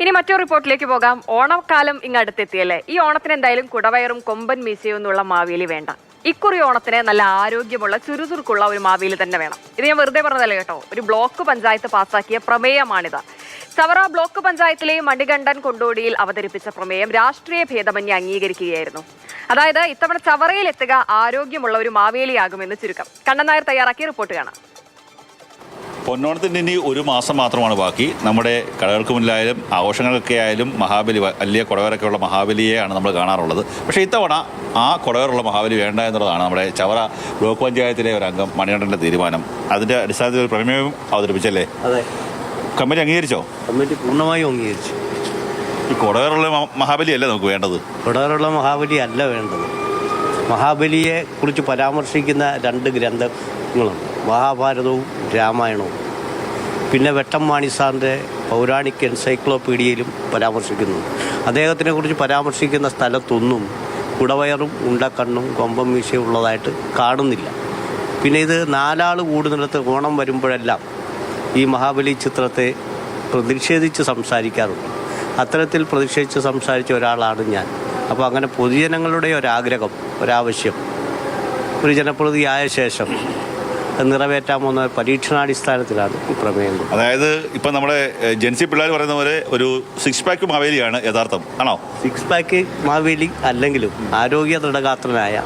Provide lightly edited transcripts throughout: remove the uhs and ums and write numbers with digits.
ഇനി മറ്റൊരു റിപ്പോർട്ടിലേക്ക് പോകാം. ഓണക്കാലം ഇങ്ങടുത്തെത്തിയല്ലേ. ഈ ഓണത്തിന് എന്തായാലും കുടവയറും കൊമ്പൻ മീശയും എന്നുള്ള മാവേലി വേണ്ട. ഇക്കുറി ഓണത്തിന് നല്ല ആരോഗ്യമുള്ള ചുറുചുറുക്കുള്ള ഒരു മാവേലി തന്നെ വേണം. ഇത് ഞാൻ വെറുതെ പറഞ്ഞതല്ല കേട്ടോ. ഒരു ബ്ലോക്ക് പഞ്ചായത്ത് പാസാക്കിയ പ്രമേയമാണിത്. ചവറ ബ്ലോക്ക് പഞ്ചായത്തിലെ മണികണ്ഠൻ കൊണ്ടോടിയിൽ അവതരിപ്പിച്ച പ്രമേയം രാഷ്ട്രീയ ഭേദമന്യേ അംഗീകരിക്കുകയായിരുന്നു. അതായത് ഇത്തവണ ചവറയിൽ എത്തുക ആരോഗ്യമുള്ള ഒരു മാവേലിയാകുമെന്ന് ചുരുക്കം. കണ്ണൻ നായർ തയ്യാറാക്കിയ റിപ്പോർട്ട് കാണാം. പൊന്നോണത്തിൻ്റെ ഇനി ഒരു മാസം മാത്രമാണ് ബാക്കി. നമ്മുടെ കടകൾക്ക് മുന്നിലായാലും ആഘോഷങ്ങൾക്കൊക്കെ ആയാലും മഹാബലി, വലിയ കുടവരൊക്കെയുള്ള മഹാബലിയെയാണ് നമ്മൾ കാണാറുള്ളത്. പക്ഷേ ഇത്തവണ ആ കുടവറുള്ള മഹാബലി വേണ്ട എന്നുള്ളതാണ് നമ്മുടെ ചവറ ബ്ലോക്ക് പഞ്ചായത്തിലെ ഒരു അംഗം മണികണ്ഠൻ്റെ തീരുമാനം. അതിൻ്റെ അടിസ്ഥാനത്തിൽ ഒരു പ്രമേയം അവതരിപ്പിച്ചല്ലേ? അതെ. കമ്മിറ്റി അംഗീകരിച്ചോ? കമ്മിറ്റി പൂർണ്ണമായും അംഗീകരിച്ചു. ഈ കുടവറുള്ള മഹാബലി അല്ലേ നമുക്ക് വേണ്ടത്? കുടവറുള്ള മഹാബലി അല്ല വേണ്ടത്. മഹാബലിയെ കുറിച്ച് പരാമർശിക്കുന്ന 2 ഗ്രന്ഥങ്ങളുണ്ട്, മഹാഭാരതവും രാമായണവും. പിന്നെ വെട്ടംമാണി സാറിൻ്റെ പൗരാണിക് എൻസൈക്ലോപീഡിയയിലും പരാമർശിക്കുന്നു. അദ്ദേഹത്തിനെ കുറിച്ച് പരാമർശിക്കുന്ന സ്ഥലത്തൊന്നും കുടവയറും ഉണ്ടക്കണ്ണും കൊമ്പം മീശയും ഉള്ളതായിട്ട് കാണുന്നില്ല. പിന്നെ ഇത് 4 ആൾ കൂടുന്നിടത്ത് ഓണം വരുമ്പോഴെല്ലാം ഈ മഹാബലി ചിത്രത്തെ പ്രതിഷേധിച്ച് സംസാരിക്കാറുണ്ട്. അത്തരത്തിൽ പ്രതിഷേധിച്ച് സംസാരിച്ച ഒരാളാണ് ഞാൻ. അപ്പോൾ അങ്ങനെ പൊതുജനങ്ങളുടെ ഒരാഗ്രഹം, ഒരാവശ്യം ഒരു ജനപ്രതിയായ ശേഷം നിറവേറ്റാമെന്ന പരീക്ഷണാടിസ്ഥാനത്തിലാണ് ഈ പ്രമേയം. അതായത് ഇപ്പം നമ്മുടെ ജെൻസി പിള്ളേർ പറയുന്ന പോലെ ഒരു 6 പാക്ക് മാവേലിയാണ് യഥാർത്ഥം ആണോ? 6 പാക്ക് മാവേലി അല്ലെങ്കിലും ആരോഗ്യ ദൃഢഗാത്രനായ,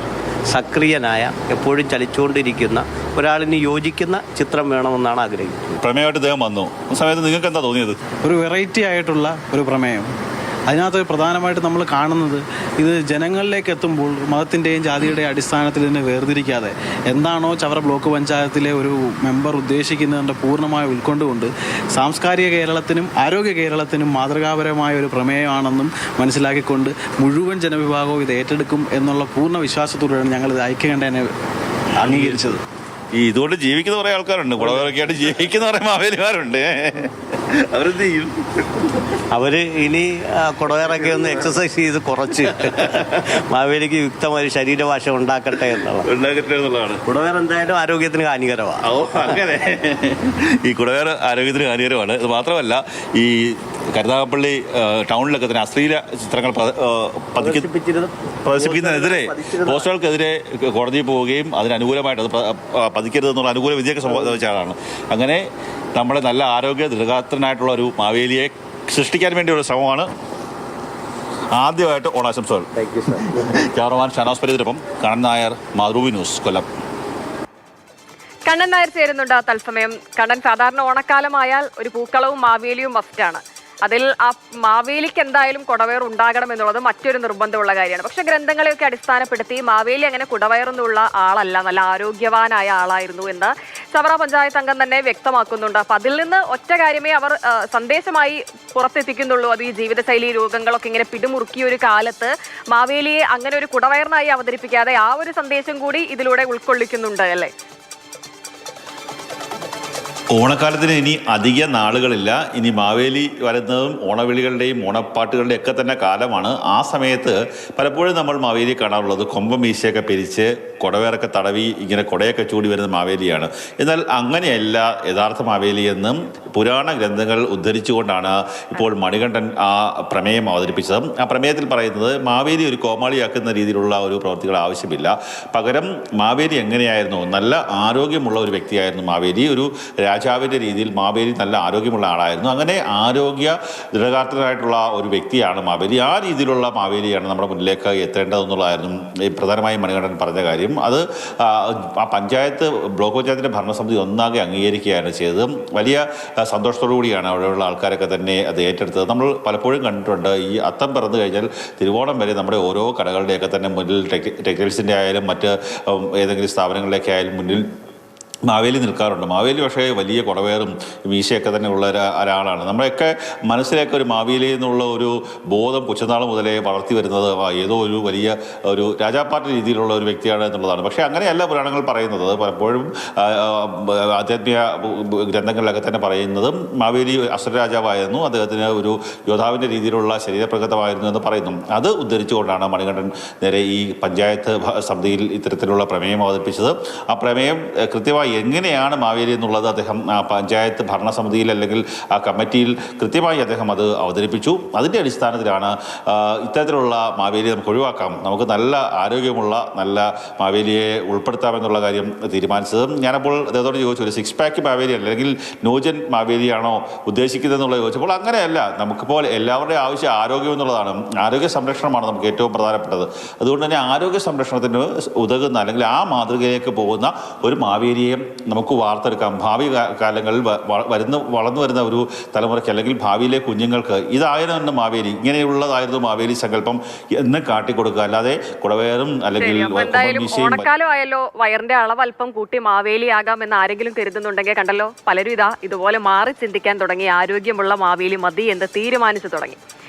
സക്രിയനായ, എപ്പോഴും ചലിച്ചുകൊണ്ടിരിക്കുന്ന ഒരാളിന് യോജിക്കുന്ന ചിത്രം വേണമെന്നാണ് ആഗ്രഹിക്കുന്നത്. പ്രമേയമായിട്ട് ഇദ്ദേഹം വന്നു. ആ സമയത്ത് നിങ്ങൾക്ക് എന്താ തോന്നിയത്? ഒരു വെറൈറ്റി ആയിട്ടുള്ള ഒരു പ്രമേയം. അതിനകത്ത് പ്രധാനമായിട്ട് നമ്മൾ കാണുന്നത് ഇത് ജനങ്ങളിലേക്ക് എത്തുമ്പോൾ മതത്തിൻ്റെയും ജാതിയുടെയും അടിസ്ഥാനത്തിൽ ഇതിനെ വേർതിരിക്കാതെ എന്താണോ ചവറ ബ്ലോക്ക് പഞ്ചായത്തിലെ ഒരു മെമ്പർ ഉദ്ദേശിക്കുന്നതിൻ്റെ പൂർണ്ണമായി ഉൾക്കൊണ്ടുകൊണ്ട് സാംസ്കാരിക കേരളത്തിനും ആരോഗ്യ കേരളത്തിനും മാതൃകാപരമായ ഒരു പ്രമേയമാണെന്നും മനസ്സിലാക്കിക്കൊണ്ട് മുഴുവൻ ജനവിഭാഗവും ഇത് ഏറ്റെടുക്കും എന്നുള്ള പൂർണ്ണ വിശ്വാസത്തോടെയാണ് ഞങ്ങളിത് ഐക്യകണ്ഠേന അംഗീകരിച്ചത്. ഈ ഇതുകൊണ്ട് ജീവിക്കുന്ന കുറേ ആൾക്കാരുണ്ട്, കുടവരൊക്കെ ആയിട്ട് ജീവിക്കുന്ന കുറേ മാവേലിമാരുണ്ട്. അവരെന്ത് ചെയ്യും? അവർ ഇനി കുടവയറൊക്കെ ഒന്ന് എക്സസൈസ് ചെയ്ത് കുറച്ച് മാവേലിക്ക് യുക്തമായ ശരീരഭാഷ ഉണ്ടാക്കട്ടെ എന്നുള്ളതാണ്. കുടവയർ എന്തായാലും ആരോഗ്യത്തിന് ഹാനികരമാണ്. അങ്ങനെ ഈ കുടവയർ ആരോഗ്യത്തിന് ഹാനികരമാണ്. ഇത് മാത്രമല്ല, ഈ കരുനാഗപ്പള്ളി ടൗണിലൊക്കെ തന്നെ അശ്ലീല ചിത്രങ്ങൾ പ്രദർശിപ്പിക്കുന്നതിനെതിരെ പോസ്റ്ററുകൾക്കെതിരെ കോടതിയിൽ പോവുകയും അതിനനുകൂലമായിട്ട് അത് പതിക്കരുതെന്നുള്ള അനുകൂല വിധിയൊക്കെ സംഭവിച്ച ആളാണ്. അങ്ങനെ നമ്മുടെ നല്ല ആരോഗ്യ ദൃഢഗാത്രനായിട്ടുള്ള ഒരു മാവേലിയെ സൃഷ്ടിക്കാൻ വേണ്ടിയുള്ള ശ്രമമാണ്. ആദ്യമായിട്ട് ഓണാശംസകൾ. ക്യാമറമാൻ ഷാനോസ് പരീതിനൊപ്പം കണ്ണൻ നായർ, മാതൃഭൂമി ന്യൂസ്, കൊല്ലം. കണ്ണൻ നായർ ചേരുന്നുണ്ട് തത്സമയം. കണ്ണൻ, സാധാരണ ഓണക്കാലമായാൽ ഒരു പൂക്കളവും മാവേലിയും മസ്റ്റാണ്. അതിൽ ആ മാവേലിക്ക് എന്തായാലും കുടവയർ ഉണ്ടാകണം എന്നുള്ളത് മറ്റൊരു നിർബന്ധമുള്ള കാര്യമാണ്. പക്ഷെ ഗ്രന്ഥങ്ങളെയൊക്കെ അടിസ്ഥാനപ്പെടുത്തി മാവേലി അങ്ങനെ കുടവയറൊന്നുള്ള ആളല്ല, നല്ല ആരോഗ്യവാനായ ആളായിരുന്നു എന്ന് ചവറ പഞ്ചായത്ത് അംഗം തന്നെ വ്യക്തമാക്കുന്നുണ്ട്. അപ്പൊ അതിൽ നിന്ന് ഒറ്റ കാര്യമേ അവർ സന്ദേശമായി പുറത്തെത്തിക്കുന്നുള്ളൂ. അത് ഈ ജീവിതശൈലി രോഗങ്ങളൊക്കെ ഇങ്ങനെ പിടിമുറുക്കിയ ഒരു കാലത്ത് മാവേലിയെ അങ്ങനെ ഒരു കുടവയറിനായി അവതരിപ്പിക്കാതെ ആ ഒരു സന്ദേശം കൂടി ഇതിലൂടെ ഉൾക്കൊള്ളിക്കുന്നുണ്ട് അല്ലേ? ഓണക്കാലത്തിന് ഇനി അധിക നാളുകളില്ല. ഇനി മാവേലി വരുന്നതും ഓണവിളികളുടെയും ഓണപ്പാട്ടുകളുടെയും ഒക്കെ തന്നെ കാലമാണ്. ആ സമയത്ത് പലപ്പോഴും നമ്മൾ മാവേലി കാണാറുള്ളത് കൊമ്പം മീശയൊക്കെ പിരിച്ച് കുടവേറൊക്കെ തടവി ഇങ്ങനെ കുടയൊക്കെ ചൂടി വരുന്ന മാവേലിയാണ്. എന്നാൽ അങ്ങനെയല്ല യഥാർത്ഥ മാവേലി എന്നും പുരാണ ഗ്രന്ഥങ്ങൾ ഉദ്ധരിച്ചുകൊണ്ടാണ് ഇപ്പോൾ മണികണ്ഠൻ ആ പ്രമേയം അവതരിപ്പിച്ചത്. ആ പ്രമേയത്തിൽ പറയുന്നത് മാവേലി ഒരു കോമാളിയാക്കുന്ന രീതിയിലുള്ള ഒരു പ്രവൃത്തികൾ ആവശ്യമില്ല. പകരം മാവേലി എങ്ങനെയായിരുന്നു, നല്ല ആരോഗ്യമുള്ള ഒരു വ്യക്തിയായിരുന്നു മാവേലി. ഒരു രാജാവിൻ്റെ രീതിയിൽ മാവേലി നല്ല ആരോഗ്യമുള്ള ആളായിരുന്നു. അങ്ങനെ ആരോഗ്യ ദൃഢഗാത്രനായിട്ടുള്ള ഒരു വ്യക്തിയാണ് മാവേലി. ആ രീതിയിലുള്ള മാവേലിയാണ് നമ്മുടെ മുന്നിലേക്ക് എത്തേണ്ടതെന്നുള്ളതായിരുന്നു ഈ പ്രധാനമായും മണികണ്ഠൻ പറഞ്ഞ കാര്യം. അത് ആ പഞ്ചായത്ത്, ബ്ലോക്ക് പഞ്ചായത്തിൻ്റെ ഭരണസമിതി ഒന്നാകെ അംഗീകരിക്കുകയാണ് ചെയ്തത്. വലിയ സന്തോഷത്തോടു കൂടിയാണ് അവിടെയുള്ള ആൾക്കാരൊക്കെ തന്നെ അത് ഏറ്റെടുത്തത്. നമ്മൾ പലപ്പോഴും കണ്ടിട്ടുണ്ട്, ഈ അത്തം പിറന്നു കഴിഞ്ഞാൽ തിരുവോണം വരെ നമ്മുടെ ഓരോ കടകളുടെയൊക്കെ തന്നെ മുന്നിൽ ടെക്സ്റ്റൈൽസിൻ്റെ ആയാലും മറ്റ് ഏതെങ്കിലും സ്ഥാപനങ്ങളിലേക്ക് ആയാലും മുന്നിൽ മാവേലി നിൽക്കാറുണ്ട്. മാവേലി പക്ഷേ വലിയ കുടവേറും മീശയൊക്കെ തന്നെ ഉള്ള ഒരാളാണ്. നമ്മളെയൊക്കെ മനസ്സിലേക്ക് ഒരു മാവേലി എന്നുള്ള ഒരു ബോധം കൊച്ചുനാൾ മുതലേ വളർത്തി വരുന്നത് ഏതോ ഒരു വലിയ ഒരു രാജാപ്പാർട്ടി രീതിയിലുള്ള ഒരു വ്യക്തിയാണ് എന്നുള്ളതാണ്. പക്ഷേ അങ്ങനെയല്ല പുരാണങ്ങൾ പറയുന്നത്. പലപ്പോഴും ആധ്യാത്മിക ഗ്രന്ഥങ്ങളിലൊക്കെ തന്നെ പറയുന്നത് മാവേലി അസുരരാജാവായിരുന്നു, അദ്ദേഹത്തിന് ഒരു യോദ്ധാവിൻ്റെ രീതിയിലുള്ള ശരീരപ്രകൃതമായിരുന്നു എന്ന് പറയുന്നു. അത് ഉദ്ധരിച്ചുകൊണ്ടാണ് മണികണ്ഠൻ നേരെ ഈ പഞ്ചായത്ത് സമിതിയിൽ ഇത്തരത്തിലുള്ള പ്രമേയം അവതരിപ്പിച്ചത്. ആ പ്രമേയം കൃത്യമായി കൃത്യമായി എങ്ങനെയാണ് മാവേലി എന്നുള്ളത് അദ്ദേഹം പഞ്ചായത്ത് ഭരണസമിതിയിൽ അല്ലെങ്കിൽ ആ കമ്മിറ്റിയിൽ കൃത്യമായി അദ്ദേഹം അത് അവതരിപ്പിച്ചു. അതിൻ്റെ അടിസ്ഥാനത്തിലാണ് ഇത്തരത്തിലുള്ള മാവേലി നമുക്ക് ഒഴിവാക്കാം, നമുക്ക് നല്ല ആരോഗ്യമുള്ള നല്ല മാവേലിയെ ഉൾപ്പെടുത്താമെന്നുള്ള കാര്യം തീരുമാനിച്ചത്. ഞാനപ്പോൾ അദ്ദേഹത്തോട് ചോദിച്ചു, ഒരു 6 പാക്ക് മാവേലി അല്ലെങ്കിൽ ന്യൂജൻ മാവേലിയാണോ ഉദ്ദേശിക്കുന്നതെന്നുള്ളത് ചോദിച്ചപ്പോൾ അങ്ങനെയല്ല, നമുക്കിപ്പോൾ എല്ലാവരുടെയും ആവശ്യം ആരോഗ്യം എന്നുള്ളതാണ്. ആരോഗ്യ സംരക്ഷണമാണ് നമുക്ക് ഏറ്റവും പ്രധാനപ്പെട്ടത്. അതുകൊണ്ട് തന്നെ ആരോഗ്യ സംരക്ഷണത്തിന് ഉതകുന്ന അല്ലെങ്കിൽ ആ മാതൃകയിലേക്ക് പോകുന്ന ഒരു മാവേലിയെ നമുക്ക് വാർത്തെടുക്കാം. ഭാവി കാലങ്ങളിൽ വളർന്നു വരുന്ന ഒരു തലമുറയ്ക്ക് അല്ലെങ്കിൽ ഭാവിയിലെ കുഞ്ഞുങ്ങൾക്ക് ഇതായിരുന്നു മാവേലി, ഇങ്ങനെയുള്ളതായിരുന്നു മാവേലി സങ്കല്പം എന്ന് കാട്ടിക്കൊടുക്കുക. അല്ലാതെ കുടവേറും അല്ലെങ്കിൽ ഓണക്കാലം ആയല്ലോ, വയറിന്റെ അളവ് അല്പം കൂട്ടി മാവേലിയാകാം എന്ന് ആരെങ്കിലും കരുതുന്നുണ്ടെങ്കിൽ കണ്ടല്ലോ, പലരും ഇതുപോലെ മാറി ചിന്തിക്കാൻ തുടങ്ങി. ആരോഗ്യമുള്ള മാവേലി മതി എന്ന് തീരുമാനിച്ചു തുടങ്ങി.